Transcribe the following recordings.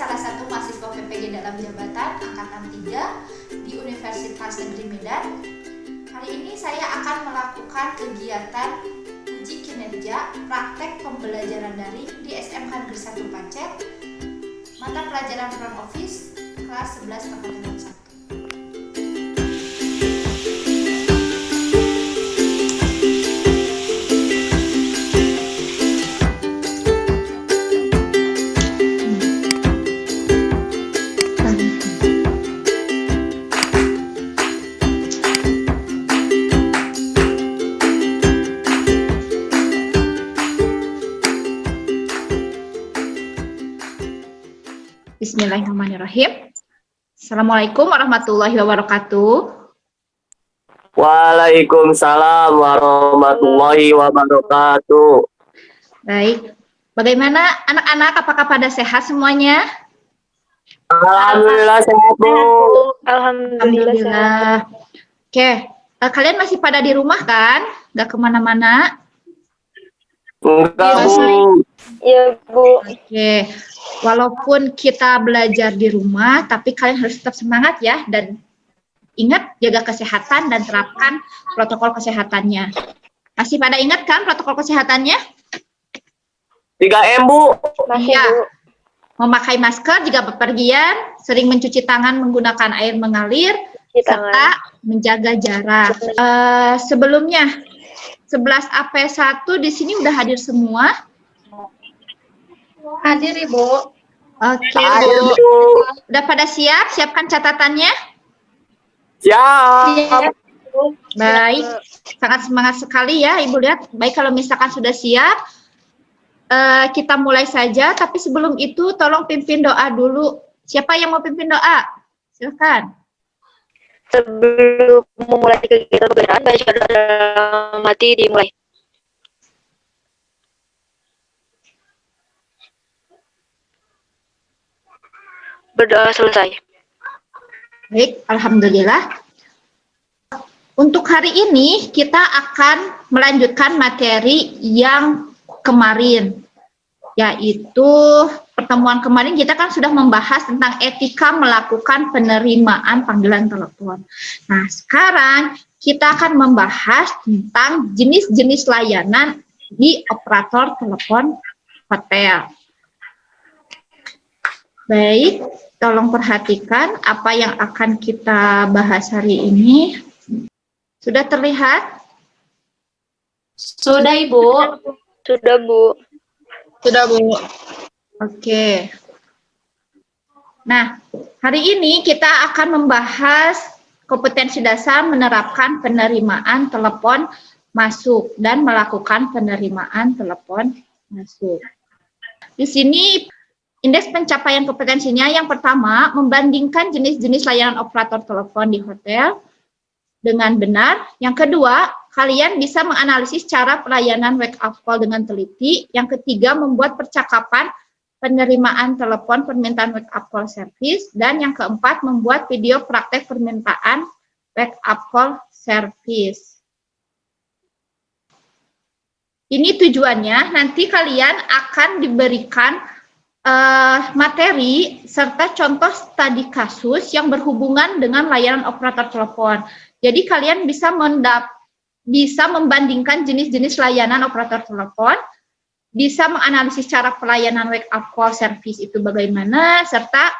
salah satu mahasiswa PPG dalam jabatan Angkatan 3 di Universitas Negeri Medan. Hari ini saya akan melakukan kegiatan uji kinerja praktek pembelajaran daring di SMK Negeri 1 Pacet, mata pelajaran front office kelas 11 Angkatan 1. Bismillahirrahmanirrahim. Assalamualaikum warahmatullahi wabarakatuh. Waalaikumsalam warahmatullahi wabarakatuh. Baik, bagaimana anak-anak? Apakah pada sehat semuanya? Alhamdulillah sehat, Bu. Alhamdulillah. Oke, kalian masih pada di rumah kan? Nggak kemana-mana? Enggak, Bu. Iya, Bu. Oke, walaupun kita belajar di rumah, tapi kalian harus tetap semangat ya, dan ingat jaga kesehatan dan terapkan protokol kesehatannya. Masih pada ingat kan protokol kesehatannya? 3M, Bu. Masih, Iya. Bu. Memakai masker jika bepergian, sering mencuci tangan menggunakan air mengalir, Cuci serta menjaga jarak. Sebelumnya, 11 AP1 di sini udah hadir semua. Hadir, Ibu. Oke, Hadir, Bu. Bu. Udah pada siap? Siapkan catatannya. Siap. Baik, sangat semangat sekali ya Ibu lihat. Baik, kalau misalkan sudah siap, kita mulai saja. Tapi sebelum itu tolong pimpin doa dulu. Siapa yang mau pimpin doa? Silakan. Sebelum memulai kegiatan pembelajaran, baca doa mati dimulai. Berdoa selesai. Baik, alhamdulillah. Untuk hari ini kita akan melanjutkan materi yang kemarin, yaitu pertemuan kemarin kita kan sudah membahas tentang etika melakukan penerimaan panggilan telepon. Nah, sekarang kita akan membahas tentang jenis-jenis layanan di operator telepon hotel. Baik, tolong perhatikan apa yang akan kita bahas hari ini. Sudah terlihat? Sudah, Ibu. Sudah, Bu. Sudah, Bu. Oke. Nah, hari ini kita akan membahas kompetensi dasar menerapkan penerimaan telepon masuk dan melakukan penerimaan telepon masuk. Di sini indeks pencapaian kompetensinya yang pertama, membandingkan jenis-jenis layanan operator telepon di hotel dengan benar. Yang kedua, kalian bisa menganalisis cara pelayanan wake up call dengan teliti. Yang ketiga, membuat percakapan penerimaan telepon permintaan wake up call service. Dan yang keempat, membuat video praktek permintaan wake up call service. Ini tujuannya, nanti kalian akan diberikan materi serta contoh studi kasus yang berhubungan dengan layanan operator telepon. Jadi kalian bisa membandingkan jenis-jenis layanan operator telepon, bisa menganalisis cara pelayanan wake up call service itu bagaimana, serta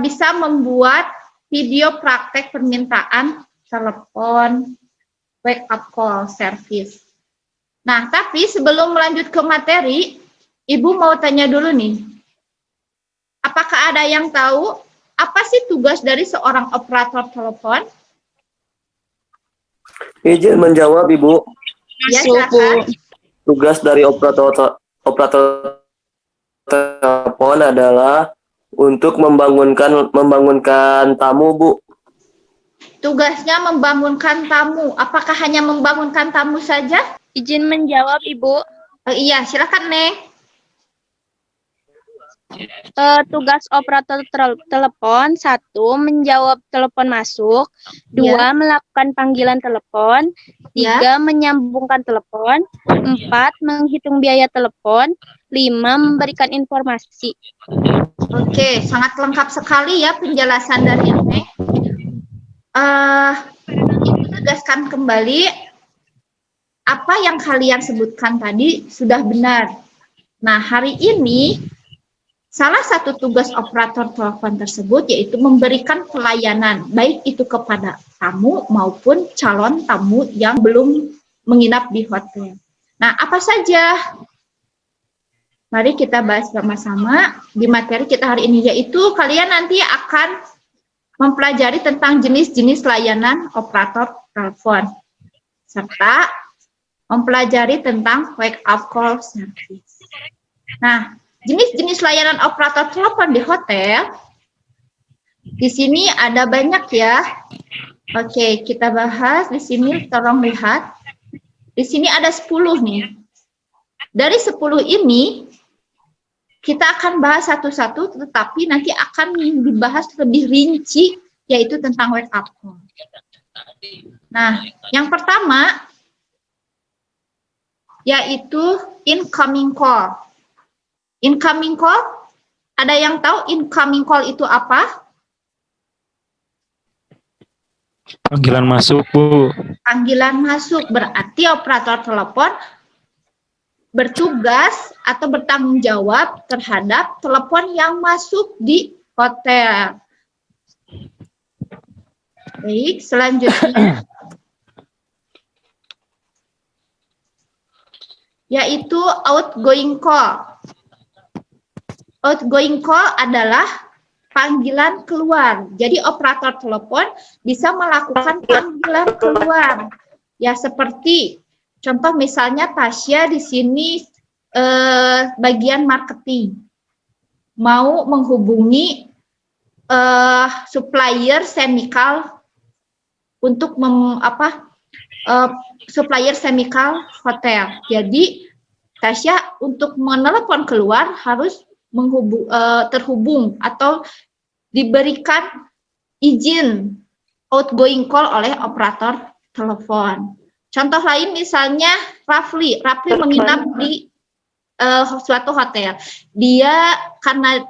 bisa membuat video praktek permintaan telepon wake up call service. Nah, tapi sebelum melanjut ke materi, Ibu mau tanya dulu nih, apakah ada yang tahu apa sih tugas dari seorang operator telepon? Izin menjawab, Ibu. Ya, silakan. Tugas dari operator telepon adalah untuk membangunkan tamu, Bu. Tugasnya membangunkan tamu. Apakah hanya membangunkan tamu saja? Izin menjawab, Ibu. Iya, silakan, Neng. Tugas operator telepon, 1. Menjawab telepon masuk, 2. Melakukan panggilan telepon, 3. Menyambungkan telepon, 4. Menghitung biaya telepon, 5. Memberikan informasi. Oke, sangat lengkap sekali ya penjelasan dari Neng. Ibu tegaskan kembali, apa yang kalian sebutkan tadi sudah benar. Nah, hari ini salah satu tugas operator telepon tersebut yaitu memberikan pelayanan, baik itu kepada tamu maupun calon tamu yang belum menginap di hotel. Nah, apa saja? Mari kita bahas sama-sama di materi kita hari ini, yaitu kalian nanti akan mempelajari tentang jenis-jenis layanan operator telepon, serta mempelajari tentang wake up call service. Nah, jenis-jenis layanan operator telepon di hotel, di sini ada banyak ya. Oke, kita bahas di sini, tolong lihat. Di sini ada 10 nih. Dari 10 ini, kita akan bahas satu-satu, tetapi nanti akan dibahas lebih rinci, yaitu tentang wake up call. Nah, yang pertama, yaitu incoming call. Incoming call, ada yang tahu incoming call itu apa? Panggilan masuk, Bu. Panggilan masuk, berarti operator telepon bertugas atau bertanggung jawab terhadap telepon yang masuk di hotel. Baik, selanjutnya yaitu outgoing call. Outgoing call adalah panggilan keluar. Jadi operator telepon bisa melakukan panggilan keluar. Ya, seperti contoh misalnya Tasya di sini bagian marketing mau menghubungi supplier chemical untuk supplier chemical hotel. Jadi Tasya untuk menelepon keluar harus terhubung atau diberikan izin outgoing call oleh operator telepon. Contoh lain misalnya Rafli menginap di suatu hotel. Dia karena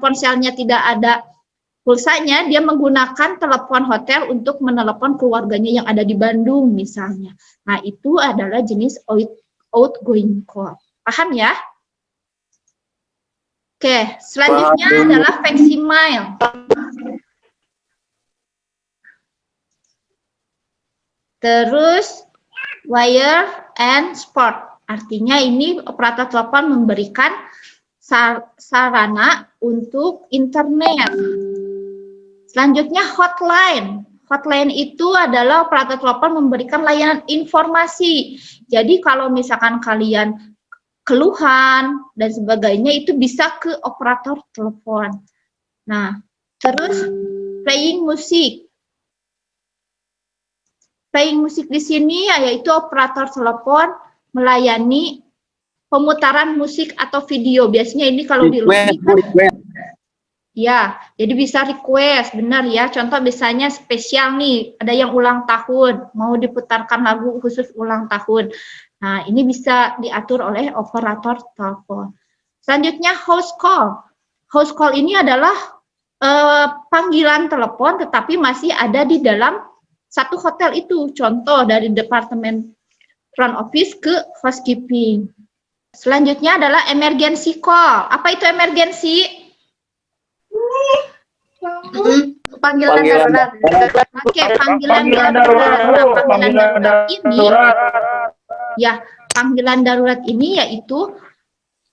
ponselnya tidak ada pulsanya, dia menggunakan telepon hotel untuk menelepon keluarganya yang ada di Bandung misalnya. Nah, itu adalah jenis outgoing call. Paham ya? Oke, selanjutnya adalah facsimile. Terus wire and sport. Artinya ini operator telepon memberikan sarana untuk internet. Selanjutnya hotline. Hotline itu adalah operator telepon memberikan layanan informasi. Jadi kalau misalkan kalian keluhan dan sebagainya itu bisa ke operator telepon. Nah, terus playing musik. Playing musik di sini yaitu operator telepon melayani pemutaran musik atau video. Biasanya ini kalau di luar ya, jadi bisa request, benar ya. Contoh misalnya spesial nih, ada yang ulang tahun, mau diputarkan lagu khusus ulang tahun. Nah, ini bisa diatur oleh operator telepon. Selanjutnya house call. House call ini adalah panggilan telepon tetapi masih ada di dalam satu hotel itu. Contoh dari departemen front office ke housekeeping. Selanjutnya adalah emergency call. Apa itu emergency? Panggilan darurat. Oke, panggilan darurat. Nah, panggilan darurat ini ya, panggilan darurat ini yaitu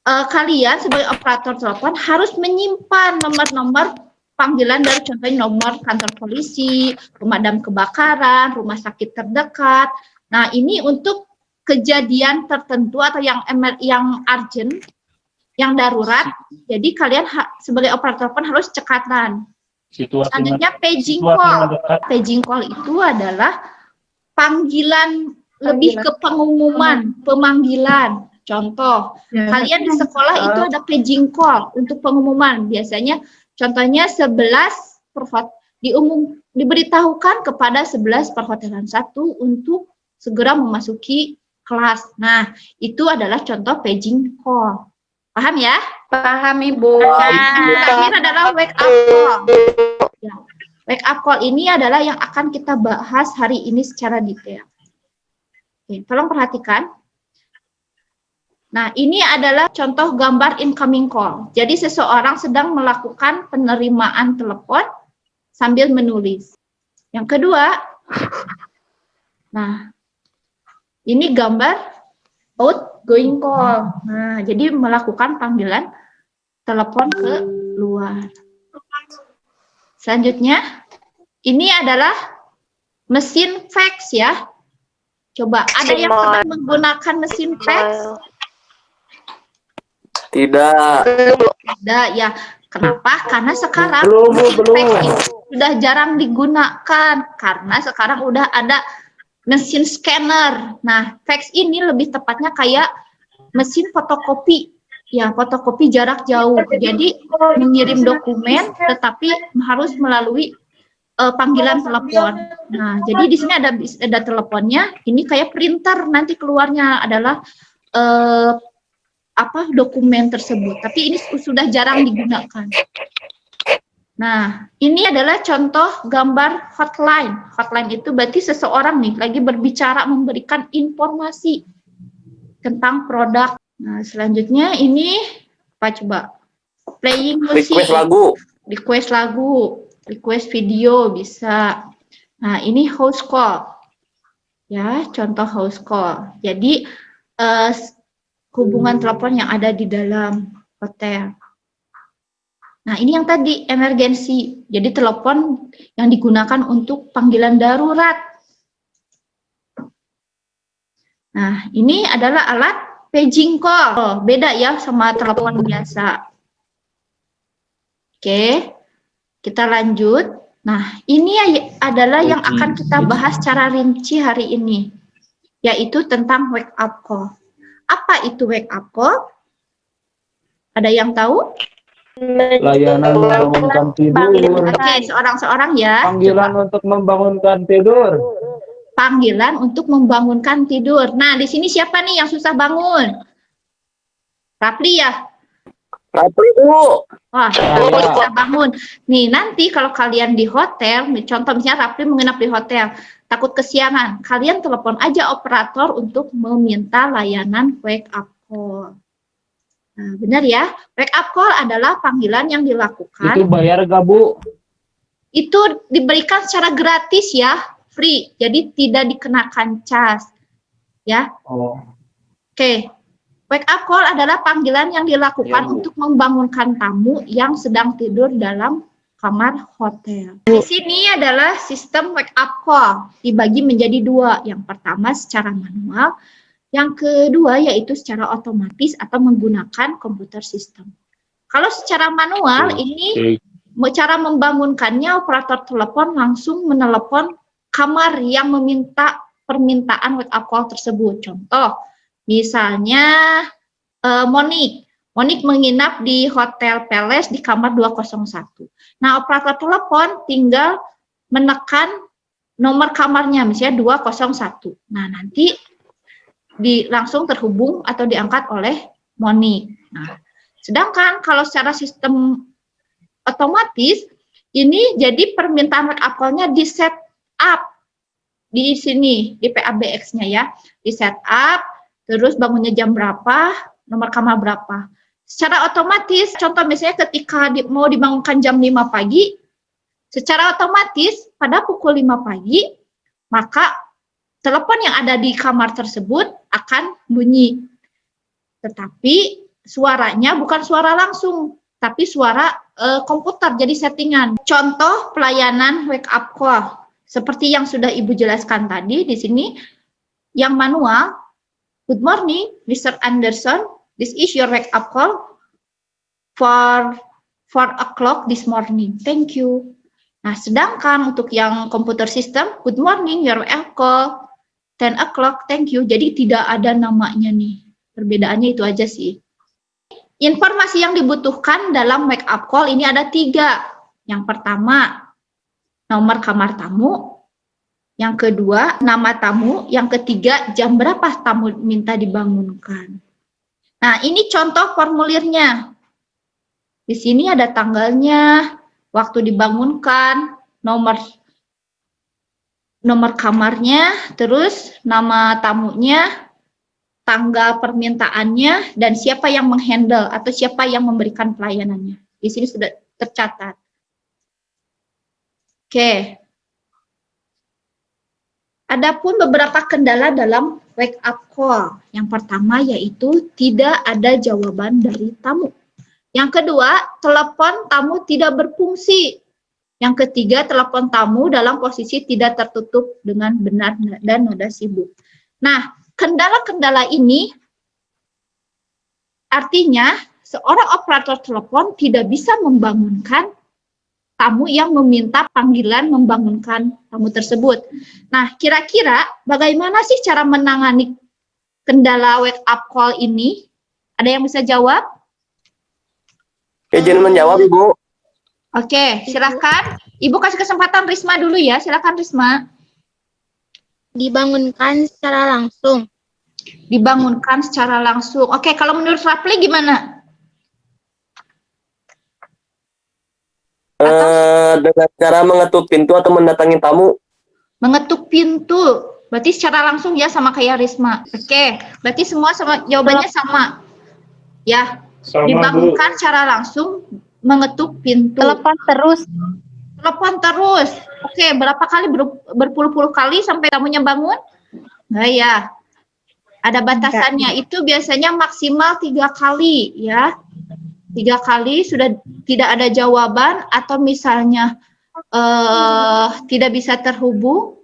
kalian sebagai operator telepon harus menyimpan nomor-nomor panggilan dari contohnya nomor kantor polisi, pemadam kebakaran, rumah sakit terdekat. Nah, ini untuk kejadian tertentu atau yang urgent, yang darurat. Jadi kalian sebagai operator telepon harus cekatan. Selanjutnya paging call. Paging call itu adalah panggilan lebih ke pengumuman, pemanggilan. Contoh, kalian di sekolah itu ada paging call untuk pengumuman. Biasanya contohnya 11 diberitahukan kepada 11 perhotelan 1 untuk segera memasuki kelas. Nah, itu adalah contoh paging call. Paham ya? Paham Ibu. Yang terakhir adalah wake up call. Ya. Wake up call ini adalah yang akan kita bahas hari ini secara detail. Oke, tolong perhatikan. Nah, ini adalah contoh gambar incoming call. Jadi seseorang sedang melakukan penerimaan telepon sambil menulis. Yang kedua, nah, ini gambar outgoing call. Nah, jadi melakukan panggilan telepon ke luar. Selanjutnya, ini adalah mesin fax ya. Coba, ada yang pernah menggunakan mesin fax? Tidak. Tidak ya. Kenapa? Karena sekarang Belum. fax itu sudah jarang digunakan karena sekarang udah ada mesin scanner. Nah, fax ini lebih tepatnya kayak mesin fotokopi. Ya, fotokopi jarak jauh. Jadi mengirim dokumen tetapi harus melalui panggilan telepon. Nah, jadi di sini ada teleponnya. Ini kayak printer, nanti keluarnya adalah dokumen tersebut, tapi ini sudah jarang digunakan. Nah, ini adalah contoh gambar hotline. Hotline itu berarti seseorang nih lagi berbicara memberikan informasi tentang produk. Nah, selanjutnya ini apa coba? Playing musik. Request lagu, request video bisa. Nah, ini host call. Ya, contoh host call. Jadi hubungan telepon yang ada di dalam hotel. Nah, ini yang tadi emergency. Jadi telepon yang digunakan untuk panggilan darurat. Nah, ini adalah alat paging call. Oh, beda ya sama telepon biasa. Oke, kita lanjut. Nah, ini adalah yang akan kita bahas secara rinci hari ini, yaitu tentang wake up call. Apa itu wake up call? Ada yang tahu? Layanan membangunkan tidur. Oke, seorang-seorang ya. Panggilan untuk membangunkan tidur. Panggilan untuk membangunkan tidur. Nah, di sini siapa nih yang susah bangun? Rapli ya? Rapli, Bu. Wah, Rapli susah bangun. Nih, nanti kalau kalian di hotel, contoh misalnya Rapli menginap di hotel, takut kesiangan, kalian telepon aja operator untuk meminta layanan wake up call. Nah, benar ya, wake up call adalah panggilan yang dilakukan. Itu bayar gak, Bu? Itu diberikan secara gratis ya, free, jadi tidak dikenakan cas. Ya. Oh. Oke, wake up call adalah panggilan yang dilakukan untuk membangunkan tamu yang sedang tidur dalam kamar hotel. Di sini adalah sistem wake up call dibagi menjadi dua. Yang pertama secara manual, yang kedua yaitu secara otomatis atau menggunakan komputer sistem. Kalau secara manual ini cara membangunkannya operator telepon langsung menelepon kamar yang meminta permintaan wake up call tersebut. Contoh, misalnya Monik menginap di Hotel Palace di kamar 201. Nah, operator telepon tinggal menekan nomor kamarnya, misalnya 201. Nah, nanti langsung terhubung atau diangkat oleh Monik. Nah, sedangkan kalau secara sistem otomatis, ini jadi permintaan wake up call-nya di set up di sini, di PABX-nya ya. Di set up, terus bangunnya jam berapa, nomor kamar berapa. Secara otomatis, contoh misalnya ketika mau dibangunkan jam 5 pagi, secara otomatis pada pukul 5 pagi, maka telepon yang ada di kamar tersebut akan bunyi. Tetapi suaranya bukan suara langsung, tapi suara komputer, jadi settingan. Contoh pelayanan wake up call, seperti yang sudah Ibu jelaskan tadi di sini, yang manual, good morning, Mr. Anderson, this is your wake up call for 4 o'clock this morning. Thank you. Nah, sedangkan untuk yang komputer sistem, good morning, your wake up call 10 o'clock, thank you. Jadi tidak ada namanya nih. Perbedaannya itu aja sih. Informasi yang dibutuhkan dalam wake up call ini ada 3. Yang pertama, nomor kamar tamu. Yang kedua, nama tamu. Yang ketiga, jam berapa tamu minta dibangunkan. Nah, ini contoh formulirnya. Di sini ada tanggalnya, waktu dibangunkan, nomor kamarnya, terus nama tamunya, tanggal permintaannya, dan siapa yang menghandle atau siapa yang memberikan pelayanannya. Di sini sudah tercatat. Oke. Adapun beberapa kendala dalam wake up call. Yang pertama yaitu tidak ada jawaban dari tamu. Yang kedua, telepon tamu tidak berfungsi. Yang ketiga, telepon tamu dalam posisi tidak tertutup dengan benar dan nada sibuk. Nah, kendala-kendala ini artinya seorang operator telepon tidak bisa membangunkan tamu yang meminta panggilan membangunkan tamu tersebut. Nah, kira-kira bagaimana sih cara menangani kendala wake up call ini? Ada yang bisa jawab? Izin menjawab, Ibu. Oke, silakan. Ibu kasih kesempatan Risma dulu ya. Silakan Risma. Dibangunkan secara langsung. Dibangunkan secara langsung. Oke, kalau menurut Rapli gimana? Dengan cara mengetuk pintu atau mendatangi tamu. Mengetuk pintu. Berarti secara langsung ya, sama kayak Risma. Oke, berarti semua sama jawabannya sama. Ya, dibangunkan secara langsung, mengetuk pintu. Telepon terus. Telepon terus. Oke, berapa kali? Berpuluh-puluh kali sampai tamunya bangun? Nah ya, ada batasannya. Itu biasanya maksimal 3 kali ya. 3 kali sudah tidak ada jawaban atau misalnya tidak bisa terhubung,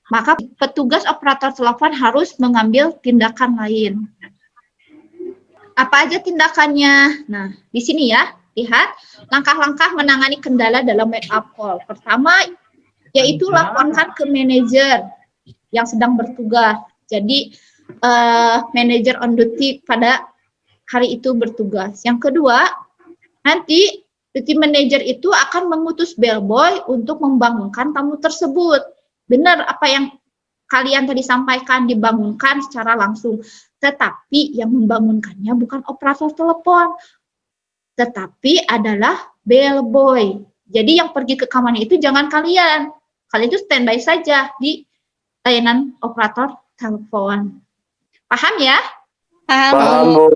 maka petugas operator telepon harus mengambil tindakan lain. Apa aja tindakannya? Nah, di sini ya, lihat langkah-langkah menangani kendala dalam wake up call. Pertama, yaitu laporkan ke manajer yang sedang bertugas. Jadi, manajer on duty pada hari itu bertugas. Yang kedua, nanti duty manager itu akan mengutus bellboy untuk membangunkan tamu tersebut. Benar apa yang kalian tadi sampaikan, dibangunkan secara langsung. Tetapi yang membangunkannya bukan operator telepon, tetapi adalah bellboy. Jadi yang pergi ke kamarnya itu jangan kalian. Kalian itu standby saja di layanan operator telepon. Paham ya? Paham, Bu.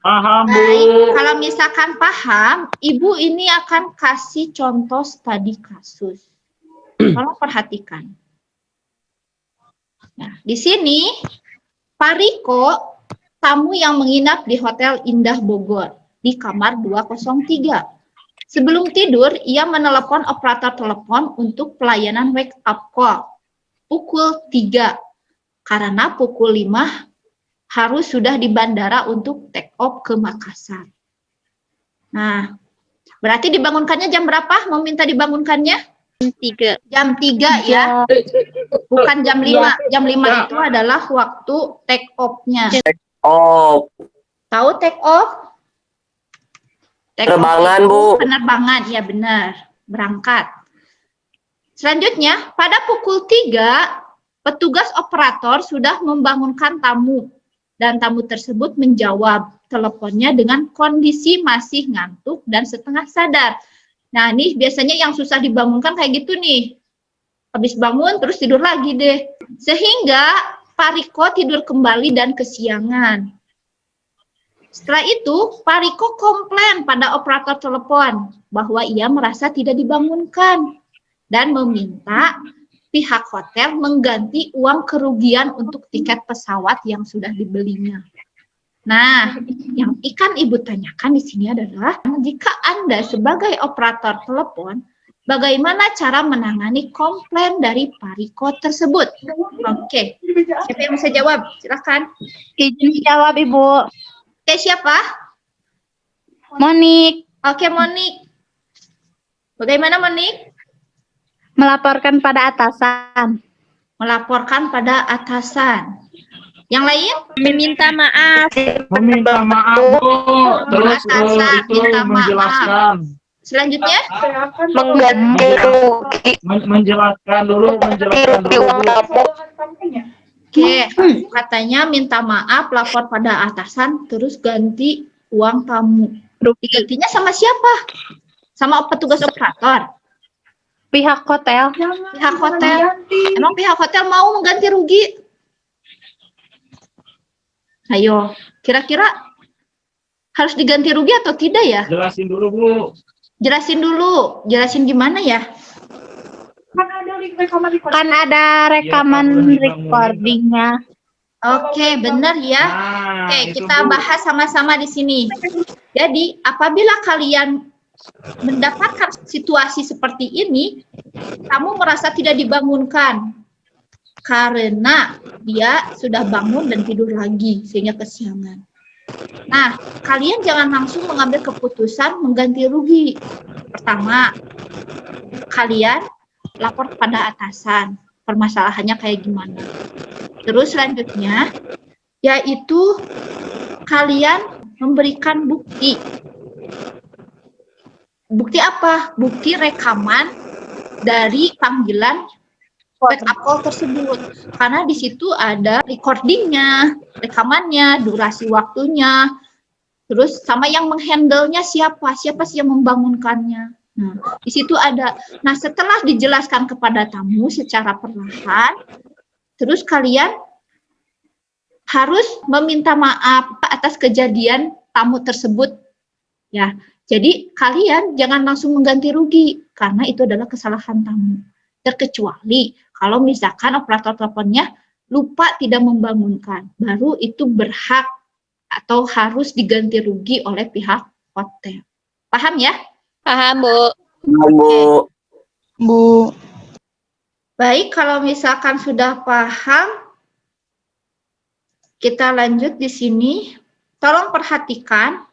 Paham, Bu. Baik, kalau misalkan paham, Ibu ini akan kasih contoh studi kasus. Tolong perhatikan. Nah, di sini Pak Riko, tamu yang menginap di Hotel Indah Bogor, di kamar 203. Sebelum tidur, ia menelepon operator telepon untuk pelayanan wake up call pukul 3, karena pukul 5 harus sudah di bandara untuk take off ke Makassar. Nah, berarti dibangunkannya jam berapa? Meminta dibangunkannya? Jam 3. Jam 3 ya, bukan jam 5. Jam 5 itu adalah waktu take off-nya. Oh, Tahu take off? Take Penerbangan, off itu Bu. Penerbangan, ya benar. Berangkat. Selanjutnya, pada pukul 3, petugas operator sudah membangunkan tamu. Dan tamu tersebut menjawab teleponnya dengan kondisi masih ngantuk dan setengah sadar. Nah, ini biasanya yang susah dibangunkan kayak gitu nih. Habis bangun, terus tidur lagi deh. Sehingga Pak Riko tidur kembali dan kesiangan. Setelah itu, Pak Riko komplain pada operator telepon bahwa ia merasa tidak dibangunkan dan meminta pihak hotel mengganti uang kerugian untuk tiket pesawat yang sudah dibelinya. Nah, yang ikan Ibu tanyakan di sini adalah, jika Anda sebagai operator telepon, bagaimana cara menangani komplain dari Pak Riko tersebut? Oke, siapa yang bisa jawab? Silakan. Izin jawab, Ibu. Oke, siapa? Monik. Oke, Monik. Bagaimana, Monik? Melaporkan pada atasan. Melaporkan pada atasan. Yang lain? Meminta maaf. Meminta maaf, Bu. Terus Atasan itu minta maaf. menjelaskan. Selanjutnya? Mengganti rugi Menjelaskan dulu, Bu. uang tamu. Oke, katanya minta maaf, lapor pada atasan, terus ganti uang tamu. Digantinya sama siapa? Sama petugas operator? Pihak hotel. Pihak hotel. Emang pihak hotel mau mengganti rugi? Ayo, kira-kira harus diganti rugi atau tidak ya? Jelasin dulu, Bu. Jelasin dulu. Jelasin gimana ya? Kan ada rekaman recordingnya. Oke, benar ya. Nah, Oke, itu, kita Bu. bahas sama-sama di sini. Jadi, apabila kalian mendapatkan situasi seperti ini, kamu merasa tidak dibangunkan karena dia sudah bangun dan tidur lagi sehingga kesiangan. Nah, kalian jangan langsung mengambil keputusan mengganti rugi. Pertama, kalian lapor kepada atasan. Permasalahannya kayak gimana? Terus selanjutnya, yaitu kalian memberikan bukti. Bukti apa? Bukti rekaman dari panggilan wake up call tersebut. Karena di situ ada recordingnya, rekamannya, durasi waktunya, terus sama yang menghandle-nya siapa sih yang membangunkannya. Nah, di situ ada. Nah, setelah dijelaskan kepada tamu secara perlahan, terus kalian harus meminta maaf atas kejadian tamu tersebut. Ya, jadi kalian jangan langsung mengganti rugi karena itu adalah kesalahan tamu. Terkecuali kalau misalkan operator teleponnya lupa tidak membangunkan, baru itu berhak atau harus diganti rugi oleh pihak hotel. Paham ya? Paham, Bu. Bu. Bu. Baik, kalau misalkan sudah paham, kita lanjut di sini. Tolong perhatikan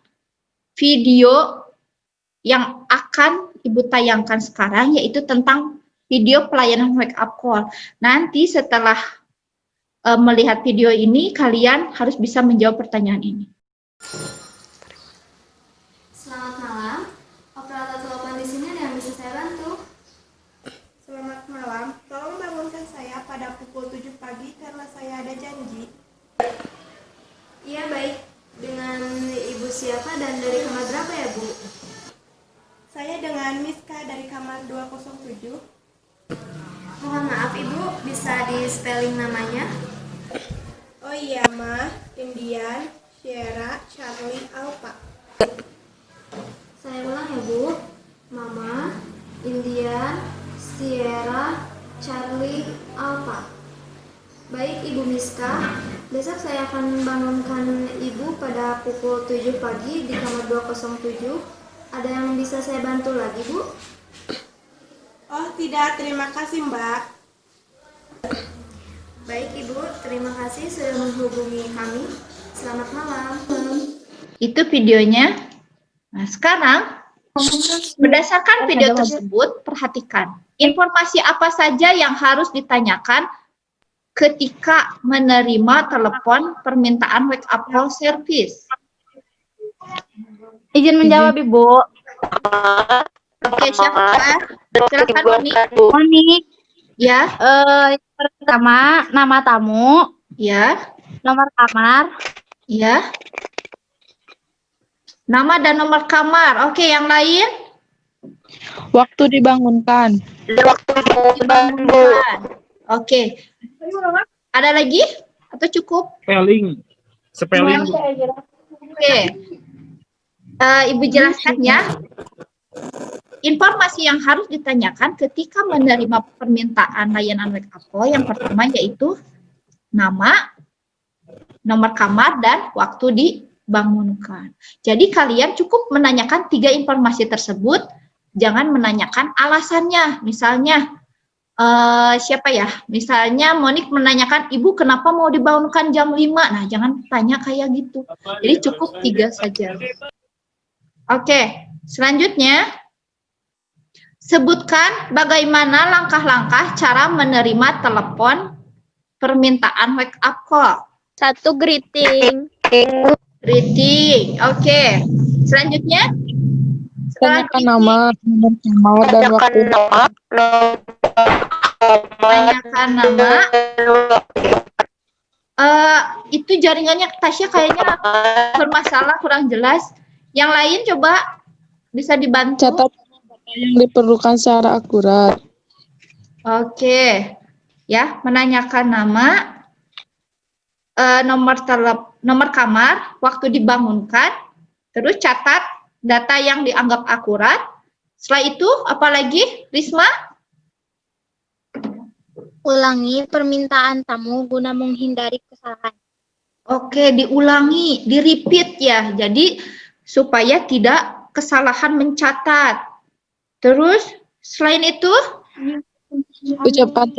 video yang akan Ibu tayangkan sekarang, yaitu tentang video pelayanan wake up call. Nanti setelah melihat video ini, kalian harus bisa menjawab pertanyaan ini. Selamat malam, operator telepon di sini ada yang bisa saya bantu? Selamat malam, tolong bangunkan saya pada pukul 7 pagi karena saya ada janji. Iya baik, dengan ibu siapa dan dari kamar berapa ya Bu? Saya dengan Miska dari kamar 207. Mohon maaf Ibu, bisa di spelling namanya? Oh iya, Ma, Indian, Sierra, Charlie, Alpha. Saya ulang ya Bu. Mama, Indian, Sierra, Charlie, Alpha. Baik Ibu Miska, besok saya akan membangunkan Ibu pada pukul 7 pagi di kamar 207. Ada yang bisa saya bantu lagi Bu? Oh tidak, terima kasih Mbak. Baik Ibu, terima kasih sudah menghubungi kami. Selamat malam. Itu videonya. Nah, sekarang berdasarkan video tersebut, perhatikan informasi apa saja yang harus ditanyakan ketika menerima telepon permintaan wake up call service. Izin menjawab, Ibu. Oke, siapa? Silakan Monik. Monik. Ya, Yang pertama, nama tamu, ya, nomor kamar, ya. Nama dan nomor kamar. Oke, yang lain? Waktu dibangunkan. Dibangunkan. Oke. Ada lagi? Atau cukup? Spelling, Bu. Oke. Ibu jelaskan ya. Informasi yang harus ditanyakan ketika menerima permintaan layanan wake up call yang pertama yaitu nama, nomor kamar, dan waktu dibangunkan. Jadi kalian cukup menanyakan 3 informasi tersebut, jangan menanyakan alasannya. Misalnya, siapa ya? Misalnya Monik menanyakan, Ibu kenapa mau dibangunkan jam 5? Nah, jangan tanya kayak gitu. Jadi cukup 3 saja. Oke, selanjutnya, sebutkan bagaimana langkah-langkah cara menerima telepon permintaan wake up call. 1 greeting, Greeting, oke. Selanjutnya, Tanyakan nama, nomor kamar, dan waktu. tanyakan nama, Itu jaringannya Tasya kayaknya bermasalah, kurang jelas. Yang lain coba bisa dibantu. Catat yang diperlukan secara akurat. Oke, ya, menanyakan nama, nomor kamar, waktu dibangunkan, terus catat data yang dianggap akurat. Setelah itu, apalagi, Risma? Ulangi permintaan tamu guna menghindari kesalahan. Oke, diulangi, di-repeat ya. Jadi, supaya tidak kesalahan mencatat. Terus, selain itu, Ucapkan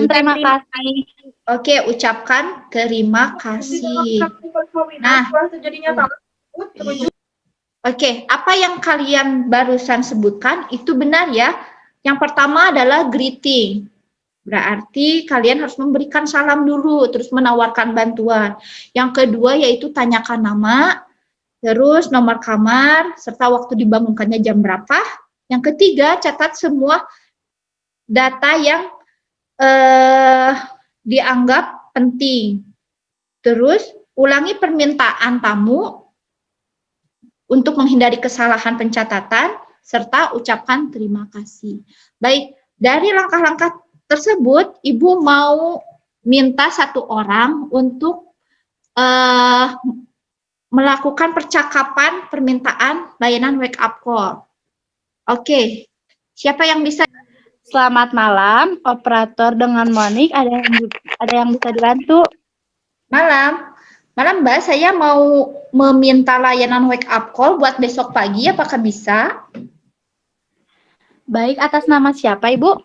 terima kasih. oke, ucapkan terima kasih. Nah, oke, apa yang kalian barusan sebutkan itu benar ya. Yang pertama adalah greeting. Berarti kalian harus memberikan salam dulu, terus menawarkan bantuan. Yang kedua yaitu tanyakan nama, terus nomor kamar, serta waktu dibangunkannya jam berapa. Yang ketiga, catat semua data yang dianggap penting. Terus, ulangi permintaan tamu untuk menghindari kesalahan pencatatan, serta ucapkan terima kasih. Baik, dari langkah-langkah tersebut, Ibu mau minta satu orang untuk melakukan percakapan permintaan layanan wake up call. Oke, siapa yang bisa? Selamat malam, operator dengan Monik. Ada yang bisa dibantu? Malam. Malam Mbak, saya mau meminta layanan wake up call buat besok pagi, apakah bisa? Baik, atas nama siapa, Ibu?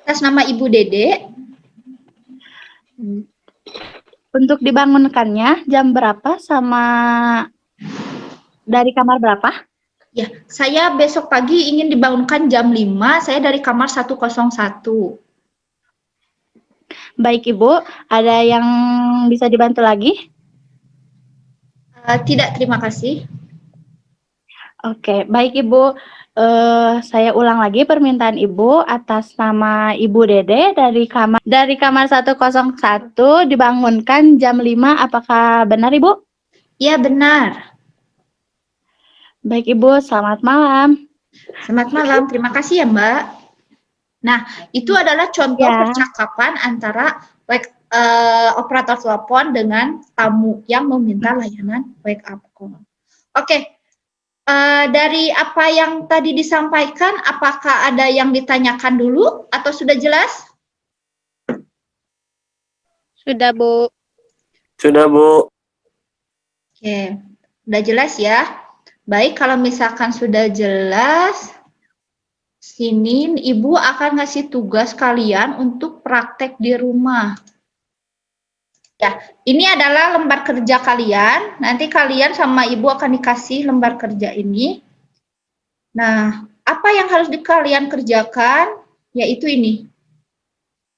Atas nama Ibu Dede. Untuk dibangunkannya jam berapa sama dari kamar berapa? Ya, saya besok pagi ingin dibangunkan jam 5, saya dari kamar 101. Baik, Ibu. Ada yang bisa dibantu lagi? Tidak, terima kasih. Oke, baik Ibu. Saya ulang lagi permintaan Ibu atas nama Ibu Dede dari kamar 101 dibangunkan jam 5. Apakah benar, Ibu? Iya, benar. Baik Ibu, selamat malam. Selamat malam, terima kasih ya Mbak. Nah, itu adalah contoh percakapan antara operator telepon dengan tamu yang meminta layanan wake up call. Oke, dari apa yang tadi disampaikan, apakah ada yang ditanyakan dulu atau sudah jelas? Sudah, Bu. Sudah, Bu. Oke, udah jelas ya. Baik, kalau misalkan sudah jelas, sini Ibu akan ngasih tugas kalian untuk praktek di rumah. Ya, ini adalah lembar kerja kalian. Nanti kalian sama Ibu akan dikasih lembar kerja ini. Nah, apa yang harus kalian kerjakan? Yaitu ini.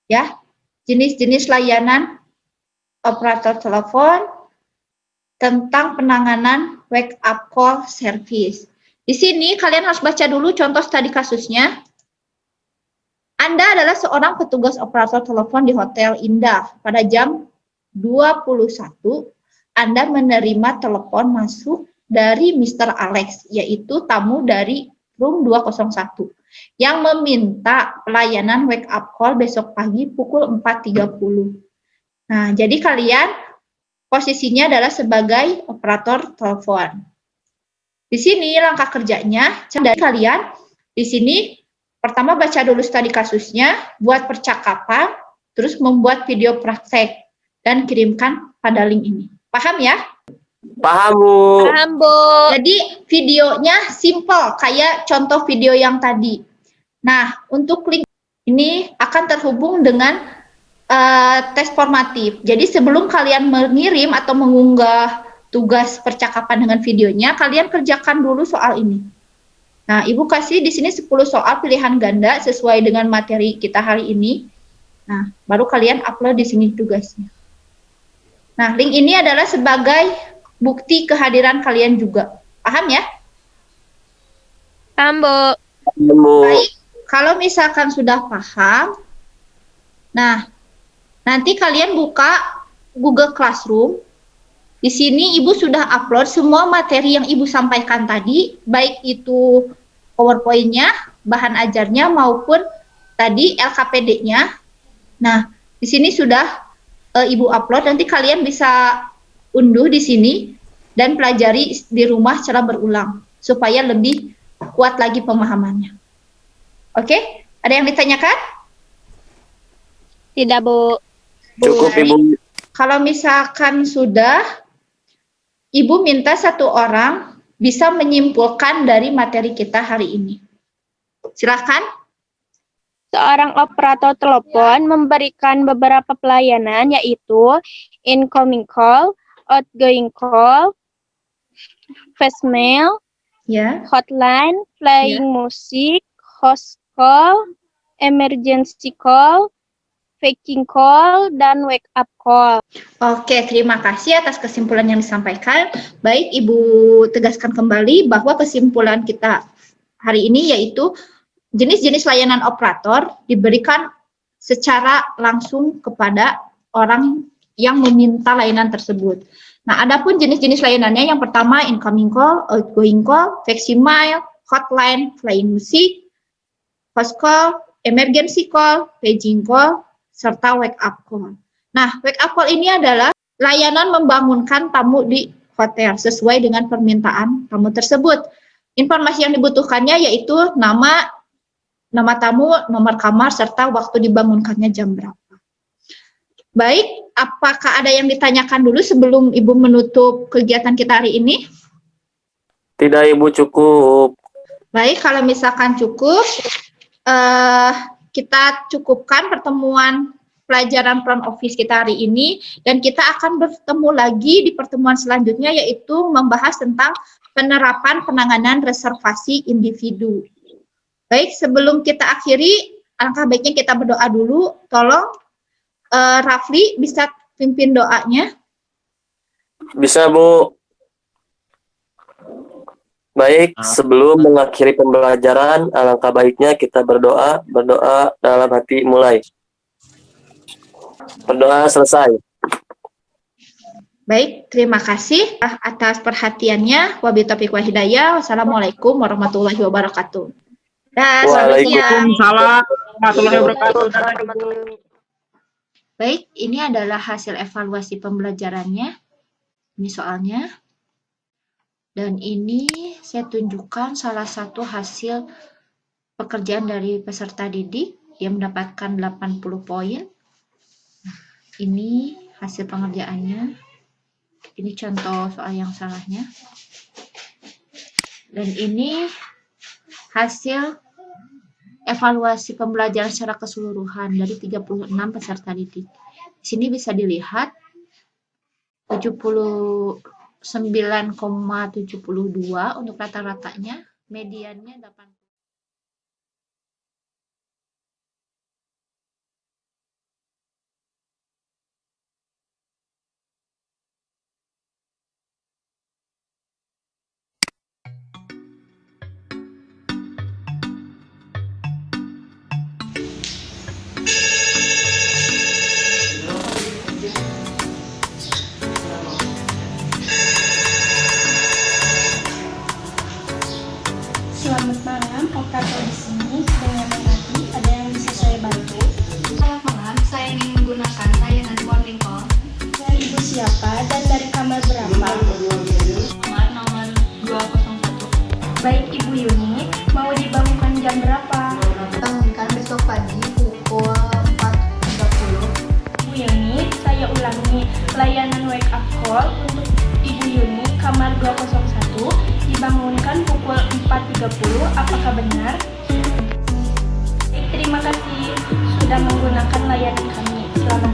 Ya, jenis-jenis layanan operator telepon tentang penanganan wake up call service. Di sini kalian harus baca dulu contoh studi kasusnya. Anda adalah seorang petugas operator telepon di Hotel Indah. Pada jam 21, Anda menerima telepon masuk dari Mr. Alex, yaitu tamu dari room 201, yang meminta pelayanan wake up call besok pagi pukul 4.30. Nah, jadi kalian posisinya adalah sebagai operator telepon. Di sini langkah kerjanya dari kalian. Di sini pertama baca dulu studi kasusnya, buat percakapan, terus membuat video praktek dan kirimkan pada link ini. Paham ya? Paham, Bu. Paham, Bu. Jadi videonya simple kayak contoh video yang tadi. Nah, untuk link ini akan terhubung dengan tes formatif. Jadi sebelum kalian mengirim atau mengunggah tugas percakapan dengan videonya, kalian kerjakan dulu soal ini. Nah, Ibu kasih di sini 10 soal pilihan ganda sesuai dengan materi kita hari ini. Nah, baru kalian upload di sini tugasnya. Nah, link ini adalah sebagai bukti kehadiran kalian juga. Paham ya? Paham, Bu. Baik, kalau misalkan sudah paham, nah, nanti kalian buka Google Classroom. Di sini Ibu sudah upload semua materi yang Ibu sampaikan tadi, baik itu PowerPoint-nya, bahan ajarnya, maupun tadi LKPD-nya. Nah, di sini sudah Ibu upload, nanti kalian bisa unduh di sini dan pelajari di rumah secara berulang, supaya lebih kuat lagi pemahamannya. Oke, ada yang ditanyakan? Tidak, Bu. Cukup, Ibu. Kalau misalkan sudah, Ibu minta satu orang bisa menyimpulkan dari materi kita hari ini. Silakan. Seorang operator telepon memberikan beberapa pelayanan, yaitu incoming call, outgoing call, voicemail, Ya. hotline, playing music, host call, emergency call, faking call, dan wake up call. Oke, terima kasih atas kesimpulan yang disampaikan. Baik, Ibu tegaskan kembali bahwa kesimpulan kita hari ini yaitu jenis-jenis layanan operator diberikan secara langsung kepada orang yang meminta layanan tersebut. Nah, adapun jenis-jenis layanannya yang pertama incoming call, outgoing call, voicemail, hotline, playing music, host call, emergency call, paging call, serta wake up call. Nah, wake up call ini adalah layanan membangunkan tamu di hotel sesuai dengan permintaan tamu tersebut. Informasi yang dibutuhkannya yaitu nama tamu, nomor kamar, serta waktu dibangunkannya jam berapa. Baik, apakah ada yang ditanyakan dulu sebelum Ibu menutup kegiatan kita hari ini? Tidak, Ibu, cukup. Baik, kalau misalkan cukup, kita cukupkan pertemuan pelajaran front office kita hari ini, dan kita akan bertemu lagi di pertemuan selanjutnya, yaitu membahas tentang penerapan penanganan reservasi individu. Baik, sebelum kita akhiri, alangkah baiknya kita berdoa dulu. Tolong Rafli bisa pimpin doanya. Bisa, Bu. Baik, sebelum mengakhiri pembelajaran, alangkah baiknya kita berdoa dalam hati mulai. Berdoa selesai. Baik, terima kasih atas perhatiannya. Wabillahi taufiq wal hidayah. Wassalamualaikum warahmatullahi wabarakatuh. Waalaikumsalam warahmatullahi wabarakatuh. Baik, ini adalah hasil evaluasi pembelajarannya. Ini soalnya. Dan ini saya tunjukkan salah satu hasil pekerjaan dari peserta didik yang mendapatkan 80 poin. Ini hasil pengerjaannya. Ini contoh soal yang salahnya. Dan ini hasil evaluasi pembelajaran secara keseluruhan dari 36 peserta didik. Di sini bisa dilihat 79,72 untuk rata-ratanya, mediannya 8. Selamat malam, operator di sini dengan Rati. Ada yang bisa saya bantu? Selamat malam, saya ingin menggunakan layanan warning call. Dan ibu siapa dan dari kamar berapa? Kamar nomor 201. Baik, Ibu Yuni, mau dibangunkan jam berapa? Bangunkan besok pagi pukul 4.30. Ibu Yuni, saya ulangi, layanan wake up call untuk Ibu Yuni, kamar 201, dibangunkan pukul 4.30, apakah benar? Terima kasih sudah menggunakan layanan kami. Selamat